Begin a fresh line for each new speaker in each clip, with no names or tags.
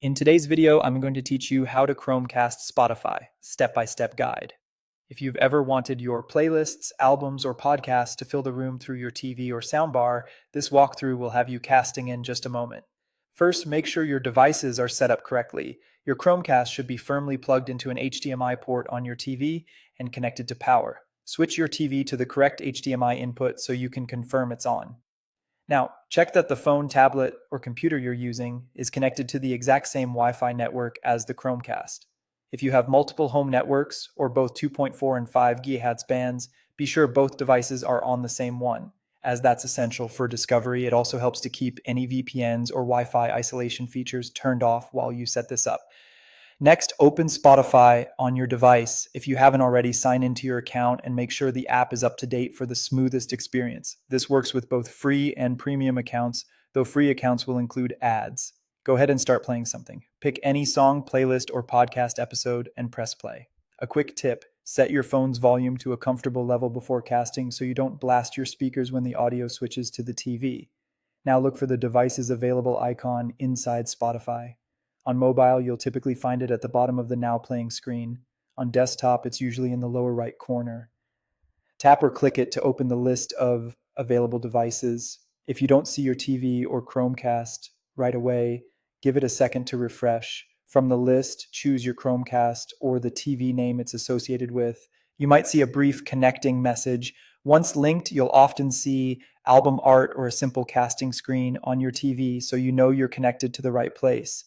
In today's video, I'm going to teach you how to Chromecast Spotify, step-by-step guide. If you've ever wanted your playlists, albums, or podcasts to fill the room through your TV or soundbar, this walkthrough will have you casting in just a moment. First, make sure your devices are set up correctly. Your Chromecast should be firmly plugged into an HDMI port on your TV and connected to power. Switch your TV to the correct HDMI input so you can confirm it's on. Now, check that the phone, tablet, or computer you're using is connected to the exact same Wi-Fi network as the Chromecast. If you have multiple home networks or both 2.4 and 5 GHz bands, be sure both devices are on the same one, as that's essential for discovery. It also helps to keep any VPNs or Wi-Fi isolation features turned off while you set this up. Next, open Spotify on your device. If you haven't already, sign into your account and make sure the app is up to date for the smoothest experience. This works with both free and premium accounts, though free accounts will include ads. Go ahead and start playing something. Pick any song, playlist, or podcast episode and press play. A quick tip: set your phone's volume to a comfortable level before casting so you don't blast your speakers when the audio switches to the TV. Now look for the device's available icon inside Spotify. On mobile, you'll typically find it at the bottom of the Now Playing screen. On desktop, it's usually in the lower right corner. Tap or click it to open the list of available devices. If you don't see your TV or Chromecast right away, give it a second to refresh. From the list, choose your Chromecast or the TV name it's associated with. You might see a brief connecting message. Once linked, you'll often see album art or a simple casting screen on your TV, so you know you're connected to the right place.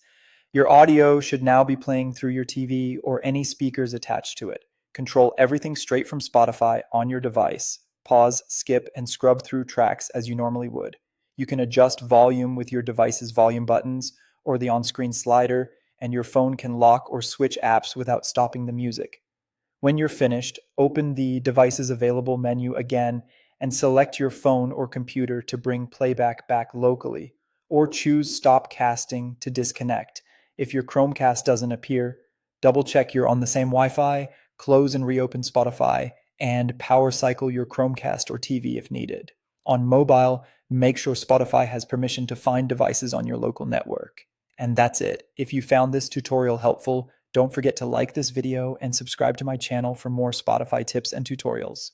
Your audio should now be playing through your TV or any speakers attached to it. Control everything straight from Spotify on your device. Pause, skip, and scrub through tracks as you normally would. You can adjust volume with your device's volume buttons or the on-screen slider, and your phone can lock or switch apps without stopping the music. When you're finished, open the device's available menu again and select your phone or computer to bring playback back locally, or choose Stop Casting to disconnect. If your Chromecast doesn't appear, double check you're on the same Wi-Fi, close and reopen Spotify, and power cycle your Chromecast or TV if needed. On mobile, make sure Spotify has permission to find devices on your local network. And that's it. If you found this tutorial helpful, don't forget to like this video and subscribe to my channel for more Spotify tips and tutorials.